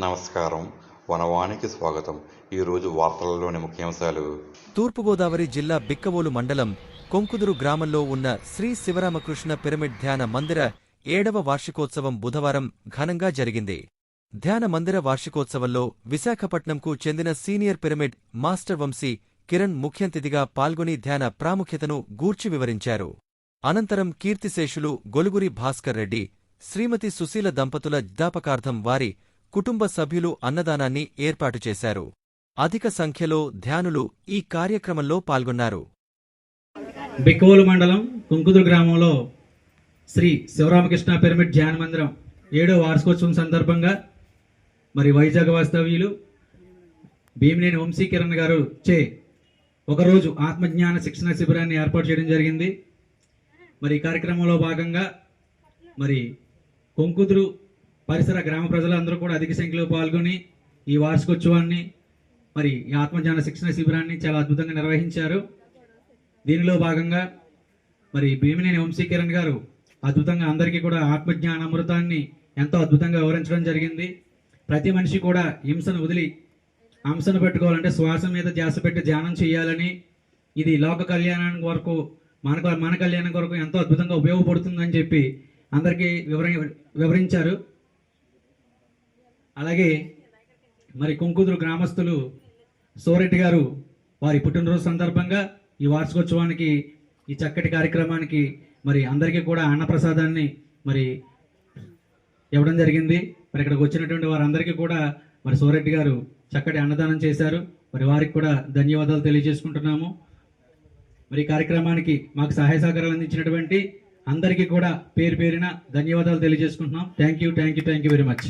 నమస్కారం. వనవానికి స్వాగతం. ఈరోజు వార్తలలోని ముఖ్యాంశాలు. తూర్పుగోదావరి జిల్లా బిక్కవోలు మండలం కొంకుదురు గ్రామంలో ఉన్న శ్రీ శివరామకృష్ణ పిరమిడ్ ధ్యాన మందిర 7వ వార్షికోత్సవం బుధవారం ఘనంగా జరిగింది. ధ్యాన మందిర వార్షికోత్సవంలో విశాఖపట్నంకు చెందిన senior pyramid master Vamsi Kiran ముఖ్యంతిథిగా పాల్గొని ధ్యాన ప్రాముఖ్యతను గూర్చి వివరించారు. అనంతరం కీర్తిశేషులు గొలుగురి భాస్కర్ రెడ్డి, శ్రీమతి సుశీల దంపతుల జ్ఞాపకార్థం వారి కుటుంబ సభ్యులు అన్నదానాన్ని ఏర్పాటు చేశారు. అధిక సంఖ్యలో ధ్యానులు ఈ కార్యక్రమంలో పాల్గొన్నారు. బిక్కవోలు మండలం కుంకుదురు గ్రామంలో శ్రీ శివరామకృష్ణ పిరమిడ్ ధ్యాన మందిరం 7వ వార్షికోత్సవం సందర్భంగా మరి వైజాగ్ వాస్తవ్యులు భీమినేని వంశీ కిరణ్ గారు చే ఒకరోజు ఆత్మజ్ఞాన శిక్షణ శిబిరాన్ని ఏర్పాటు చేయడం జరిగింది. మరి ఈ కార్యక్రమంలో భాగంగా మరి కొంకుదురు పరిసర గ్రామ ప్రజలందరూ కూడా అధిక సంఖ్యలో పాల్గొని ఈ వార్షికోత్సవాన్ని మరి ఈ ఆత్మజ్ఞాన శిక్షణ శిబిరాన్ని చాలా అద్భుతంగా నిర్వహించారు. దీనిలో భాగంగా మరి భీమినేని వంశీ కిరణ్ గారు అద్భుతంగా అందరికీ కూడా ఆత్మజ్ఞాన అమృతాన్ని ఎంతో అద్భుతంగా వివరించడం జరిగింది. ప్రతి మనిషి కూడా హింసను వదిలి అంశను పెట్టుకోవాలంటే శ్వాస మీద ధ్యాస పెట్టి ధ్యానం చేయాలని, ఇది లోక కళ్యాణానికి వరకు మన కళ్యాణం కొరకు ఎంతో అద్భుతంగా ఉపయోగపడుతుందని చెప్పి అందరికీ వివరించారు. అలాగే మరి కొంకుదురు గ్రామస్తులు సోరెడ్డి గారు వారి పుట్టినరోజు సందర్భంగా ఈ వార్షికోత్సవానికి ఈ చక్కటి కార్యక్రమానికి మరి అందరికీ కూడా అన్నప్రసాదాన్ని మరి ఇవ్వడం జరిగింది. మరి ఇక్కడికి వచ్చినటువంటి వారందరికీ కూడా మరి సోరెడ్డి గారు చక్కటి అన్నదానం చేశారు. మరి వారికి కూడా ధన్యవాదాలు తెలియజేసుకుంటున్నాము. మరి ఈ కార్యక్రమానికి మాకు సహాయ సహకారాలు అందించినటువంటి అందరికీ కూడా పేరు పేరున ధన్యవాదాలు తెలియజేసుకుంటున్నాం. Thank you very much.